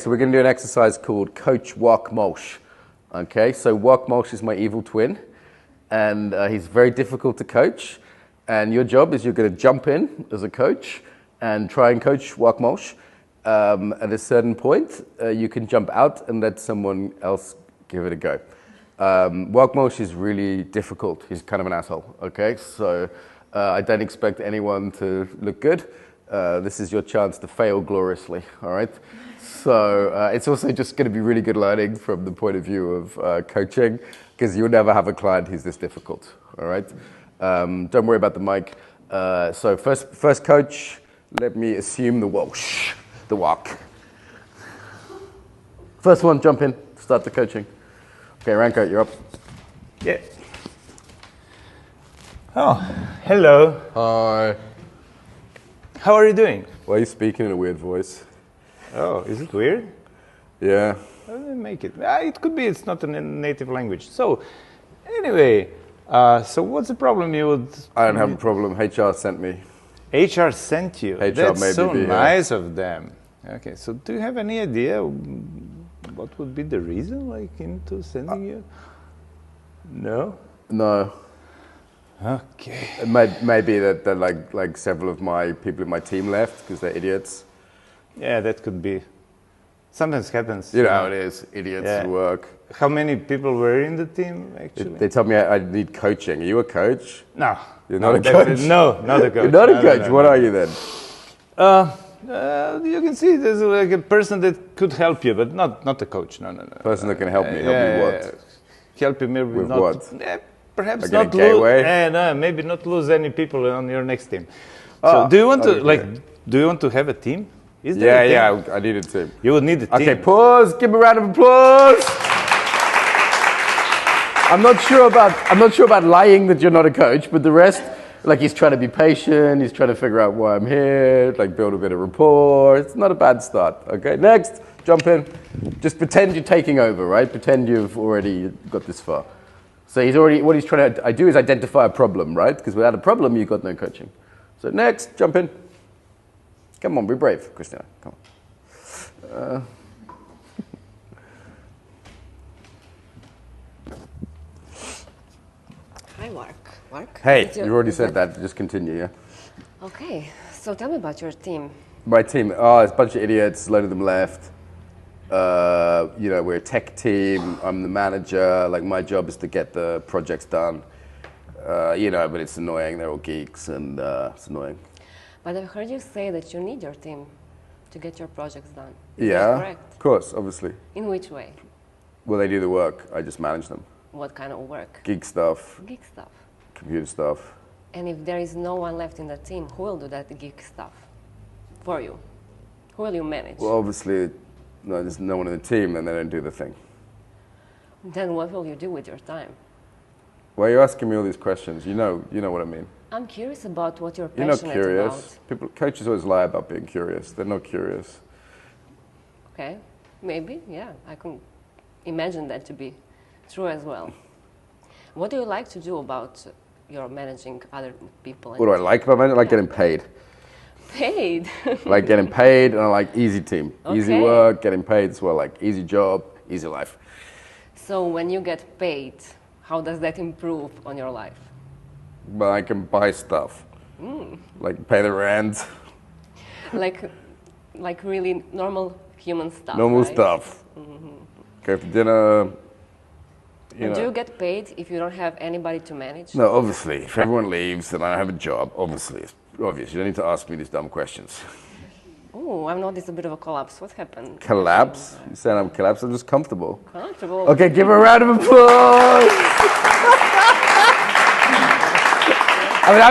So we're going to do an exercise called Coach Wark Malsh. Okay, so Wark Malsh is my evil twin, and he's very difficult to coach. And your job is you're going to jump in as a coach and try and coach Wark Malsh. At a certain point, you can jump out and let someone else give it a go. Wark Malsh is really difficult. He's kind of an asshole. Okay, so I don't expect anyone to look good. This is your chance to fail gloriously. All right. So it's also just going to be really good learning from the point of view of coaching, because you'll never have a client who's this difficult. All right. Don't worry about the mic. So first coach, let me assume the Walsh, the Wark. First one, jump in, start the coaching. Okay, Ranko, you're up. Yeah. Oh, hello. Hi. How are you doing? Why are you speaking in a weird voice? Oh, is it weird? Yeah. How do I make it? It could be it's not a native language. So, anyway, so what's the problem you would... I don't have a problem. HR sent me. HR sent you? HR That's maybe so be nice of them. Okay, so do you have any idea what would be the reason, like, into sending you? No? No. Okay. It may be that like several of my people in my team left because they're idiots. Yeah, that could be. Sometimes happens. You know how it is. Idiots at work. How many people were in the team, actually? They told me I need coaching. Are you a coach? No. You're not a coach? No, not a coach. You're not a coach. What are you then? You can see there's like a person that could help you, but not a coach. No. Person that can help me. Help me what? Help you maybe with not. What? Perhaps like not lose. No, maybe not lose any people on your next team. So do you want to Do you want to have a team? Is there a team? Yeah. I need a team. You would need a team. Okay, pause. Give a round of applause. I'm not sure about lying that you're not a coach, but the rest, like, he's trying to be patient. He's trying to figure out why I'm here. Like, build a bit of rapport. It's not a bad start. Okay, next, jump in. Just pretend you're taking over, right? Pretend you've already got this far. So what he's trying to do is identify a problem, right? Because without a problem, you've got no coaching. So next, jump in. Come on, be brave, Christina. Come on. Hi, Wark. Hey, you already said that. Just continue, yeah? Okay, so tell me about your team. My team, it's a bunch of idiots. A load of them left. We're a tech team. I'm the manager. Like, my job is to get the projects done. But it's annoying. They're all geeks, and it's annoying. But I've heard you say that you need your team to get your projects done. Is that correct? Of course, obviously. In which way? Well, they do the work. I just manage them. What kind of work? Geek stuff. Geek stuff. Computer stuff. And if there is no one left in the team, who will do that geek stuff for you? Who will you manage? Well, obviously, no, there's no one in the team, then they don't do the thing. Then what will you do with your time? Why are you asking me all these questions? You know what I mean. I'm curious about what you're passionate about. You're not curious. Coaches always lie about being curious. They're not curious. Okay, maybe, yeah. I can imagine that to be true as well. What do you like to do about your managing other people? What do I like about managing? I like getting paid. Paid? I like getting paid, and I like easy team. Okay. Easy work, getting paid as well, like easy job, easy life. So when you get paid, how does that improve on your life? But I can buy stuff, like pay the rent. like really normal human stuff. Normal right? stuff. Mm-hmm. Go for dinner. Do you get paid if you don't have anybody to manage? No, obviously. If everyone leaves and I don't have a job, obviously. It's obvious. You don't need to ask me these dumb questions. Oh, I've noticed a bit of a collapse. What happened? Collapse? You saying I'm collapsed? I'm just comfortable. Comfortable. Okay, give her a round of applause. I mean,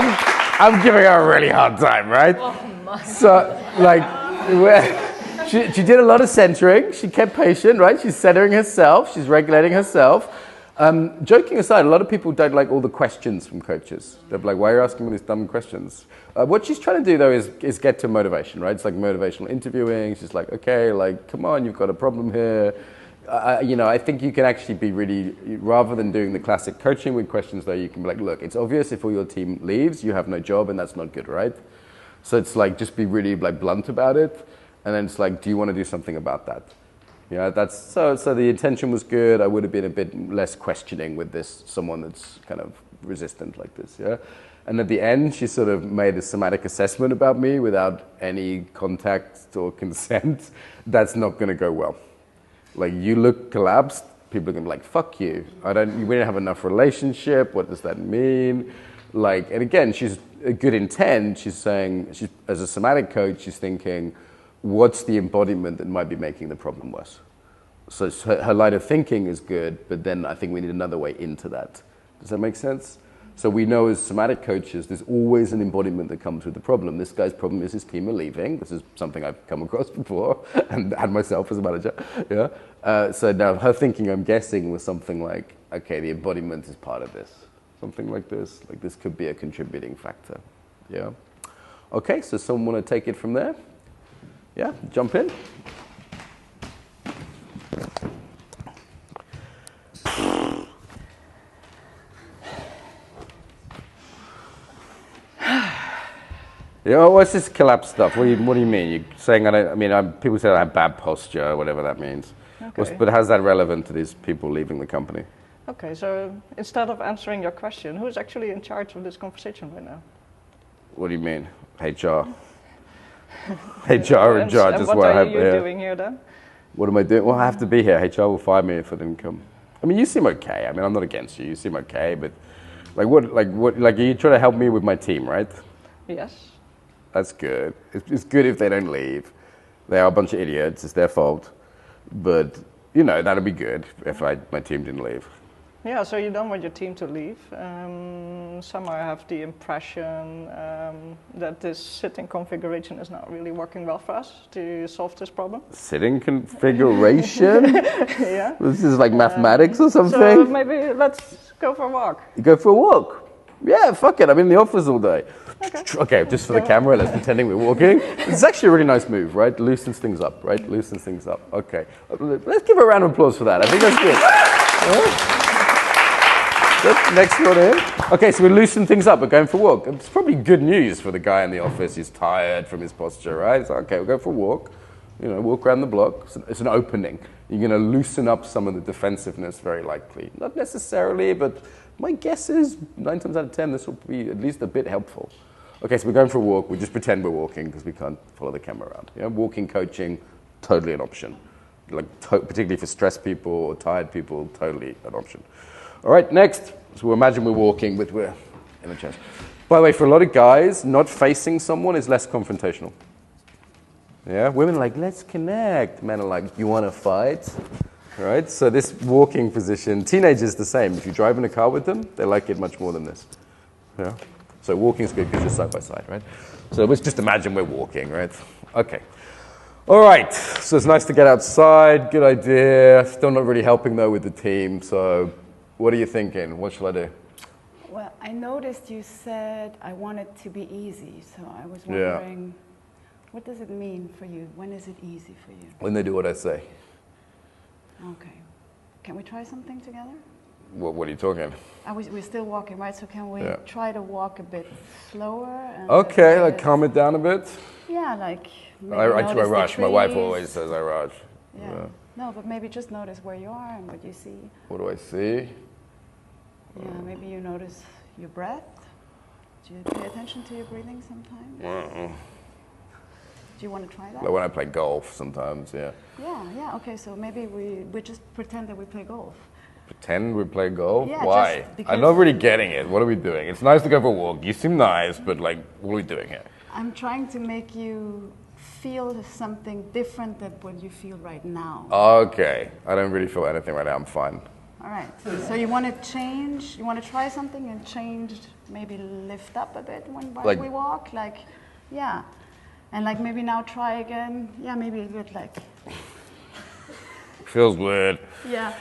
I'm giving her a really hard time, right? Oh my. So, like, she did a lot of centering. She kept patient, right? She's centering herself. She's regulating herself. Joking aside, a lot of people don't like all the questions from coaches. They're like, why are you asking me these dumb questions? What she's trying to do, though, is get to motivation, right? It's like motivational interviewing. She's like, okay, like, come on, you've got a problem here. I think you can actually be really, rather than doing the classic coaching with questions, though, you can be like, look, it's obvious if all your team leaves, you have no job, and that's not good, right? So it's like, just be really like blunt about it. And then it's like, do you want to do something about that? Yeah, that's so the intention was good. I would have been a bit less questioning with this, someone that's kind of resistant like this, yeah? And at the end, she sort of made a somatic assessment about me without any contact or consent. That's not going to go well. Like, you look collapsed, people are going to be like, fuck you. We didn't have enough relationship. What does that mean? Like, and again, she's a good intent. She's saying, as a somatic coach, she's thinking, what's the embodiment that might be making the problem worse? So her line of thinking is good, but then I think we need another way into that. Does that make sense? So we know as somatic coaches, there's always an embodiment that comes with the problem. This guy's problem is his team are leaving. This is something I've come across before and had myself as a manager. Yeah. So now her thinking, I'm guessing, was something like, okay, the embodiment is part of this. Something like this. Like, this could be a contributing factor. Yeah. Okay, so someone want to take it from there? Yeah, jump in. Yeah, what's this collapse stuff? What do you mean? You're saying people say I have bad posture, whatever that means. Okay. But how's that relevant to these people leaving the company? Okay, so instead of answering your question, who's actually in charge of this conversation right now? What do you mean? HR. HR in charge is what I have. What are you doing here then? What am I doing? Well, I have to be here. HR will fire me if I didn't come. I mean, you seem okay. I mean, I'm not against you. You seem okay, but like you try to help me with my team, right? Yes. That's good. It's good if they don't leave. They are a bunch of idiots. It's their fault. But, that'd be good if my team didn't leave. Yeah, so you don't want your team to leave. Somehow I have the impression that this sitting configuration is not really working well for us to solve this problem. Sitting configuration? Yeah. This is like mathematics or something? So maybe let's go for a walk. You go for a walk? Yeah, fuck it. I'm in the office all day. Okay, just for the camera, let's pretending we're walking. It's actually a really nice move, right? Loosens things up, right? Loosens things up. Okay. Let's give a round of applause for that. I think that's good. Next one in. Okay, so we loosen things up. We're going for a walk. It's probably good news for the guy in the office. He's tired from his posture, right? So, okay, we'll go for a walk. Walk around the block. It's an opening. You're going to loosen up some of the defensiveness, very likely. Not necessarily, but my guess is 9 times out of 10, this will be at least a bit helpful. Okay, so we're going for a walk. We just pretend we're walking because we can't follow the camera around. Walking, coaching, totally an option. Particularly for stressed people or tired people, totally an option. All right, next. So we'll imagine we're walking, but we're in a chair. By the way, for a lot of guys, not facing someone is less confrontational. Yeah, women are like, let's connect. Men are like, you want to fight? All right, so this walking position, teenagers the same. If you drive in a car with them, they like it much more than this. Yeah. So walking is good because you're side by side, right? So let's just imagine we're walking, right? Okay. All right, so it's nice to get outside. Good idea. Still not really helping, though, with the team. So what are you thinking? What shall I do? Well, I noticed you said I want it to be easy. So I was wondering, what does it mean for you? When is it easy for you? When they do what I say. Okay. Can we try something together? What are you talking? We're still walking, right? So can we try to walk a bit slower? And Okay, like calm it down a bit. Yeah, like maybe I notice rush. the My wife trees. always says I rush. Yeah. No, but maybe just notice where you are and what you see. What do I see? Yeah, maybe you notice your breath. Do you pay attention to your breathing sometimes? Do you want to try that? Like when I play golf sometimes, yeah. Yeah, okay, so maybe we just pretend that we play golf. Pretend we play golf? Yeah, why? just because I'm not really getting it. What are we doing? It's nice to go for a walk. You seem nice, but like, what are we doing here? I'm trying to make you feel something different than what you feel right now. Okay. I don't really feel anything right now. I'm fine. All right, so you want to change, you want to try something and change, maybe lift up a bit while we walk? Yeah. And like maybe now try again. Yeah, maybe a bit like. Feels weird. Yeah.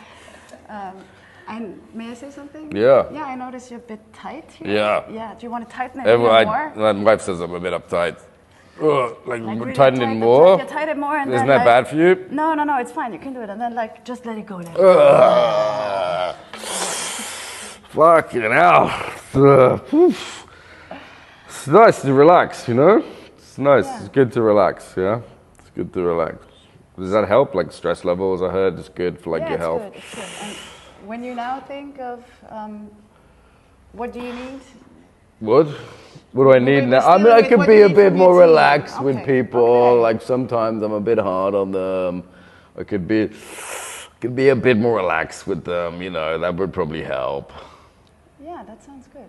And may I say something? Yeah. Yeah, I notice you're a bit tight here. Yeah. Yeah. Do you want to tighten it more? My wife says I'm a bit uptight. Like really tighten it more? Tighten it more and Isn't then that bad for you? No, it's fine. You can do it. And then like just let it go. Fucking hell. It's nice to relax, It's nice. Yeah. It's good to relax, yeah? It's good to relax. Does that help? Like stress levels, I heard, it's good for like your health. Yeah, it's good. And when you now think of what do you need? What do I need now? I mean, I could be a bit more relaxed with people. Like sometimes I'm a bit hard on them. I could be a bit more relaxed with them. You know, that would probably help. Yeah, that sounds good.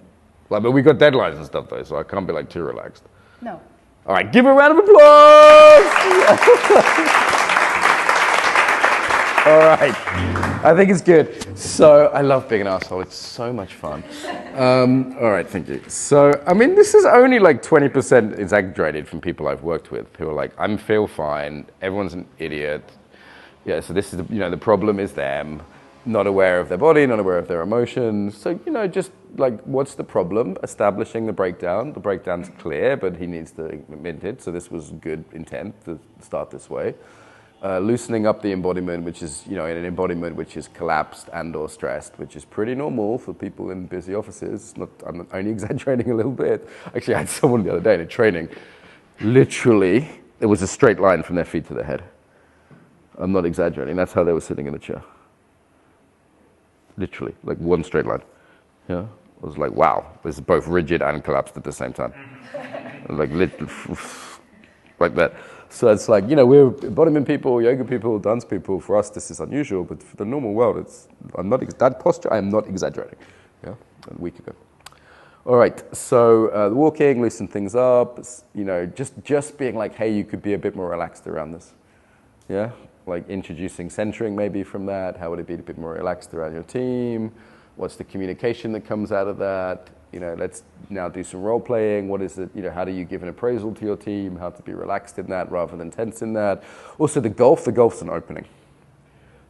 Like, but we got deadlines and stuff though, so I can't be like too relaxed. No. All right, give a round of applause. All right, I think it's good. So I love being an asshole. It's so much fun. All right, thank you. So I mean, this is only like 20% exaggerated from people I've worked with who are like, I feel fine. Everyone's an idiot. Yeah. So this is the problem is them, not aware of their body, not aware of their emotions. So just like, what's the problem? Establishing the breakdown. The breakdown's clear, but he needs to admit it. So this was good intent to start this way. Loosening up the embodiment, which is, in an embodiment which is collapsed and or stressed, which is pretty normal for people in busy offices. I'm only exaggerating a little bit. Actually, I had someone the other day in a training. Literally, it was a straight line from their feet to their head. I'm not exaggerating. That's how they were sitting in the chair. Literally, like one straight line. Yeah, I was like, wow, this is both rigid and collapsed at the same time. Like that. So it's like, we're embodiment people, yoga people, dance people. For us, this is unusual, but for the normal world, that posture, I am not exaggerating. Yeah, a week ago. All right, so the walking, loosen things up, just being like, hey, you could be a bit more relaxed around this. Yeah, like introducing centering maybe from that. How would it be a bit more relaxed around your team? What's the communication that comes out of that? Let's now do some role playing. What is it? How do you give an appraisal to your team? How to be relaxed in that rather than tense in that. Also the golf's an opening,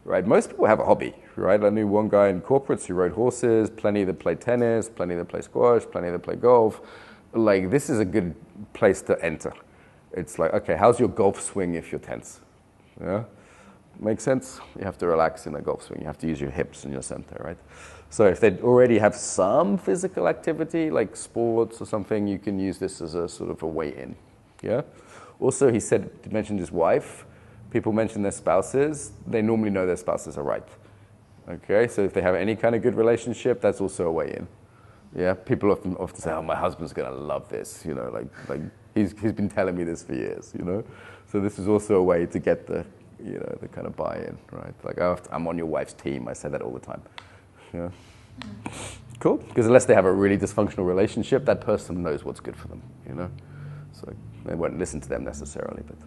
right? Most people have a hobby, right? I knew one guy in corporates who rode horses, plenty that play tennis, plenty that play squash, plenty that play golf. Like, this is a good place to enter. It's like, okay, how's your golf swing if you're tense? Yeah, makes sense? You have to relax in a golf swing. You have to use your hips and your center, right? So if they already have some physical activity, like sports or something, you can use this as a sort of a way in. Yeah. Also, he mentioned his wife. People mention their spouses. They normally know their spouses are right. Okay. So if they have any kind of good relationship, that's also a way in. Yeah. People often say, "Oh, my husband's gonna love this." Like he's been telling me this for years. So this is also a way to get the kind of buy-in, right? Like, I'm on your wife's team. I say that all the time. Yeah. Cool. Because unless they have a really dysfunctional relationship, that person knows what's good for them, So they won't listen to them necessarily. But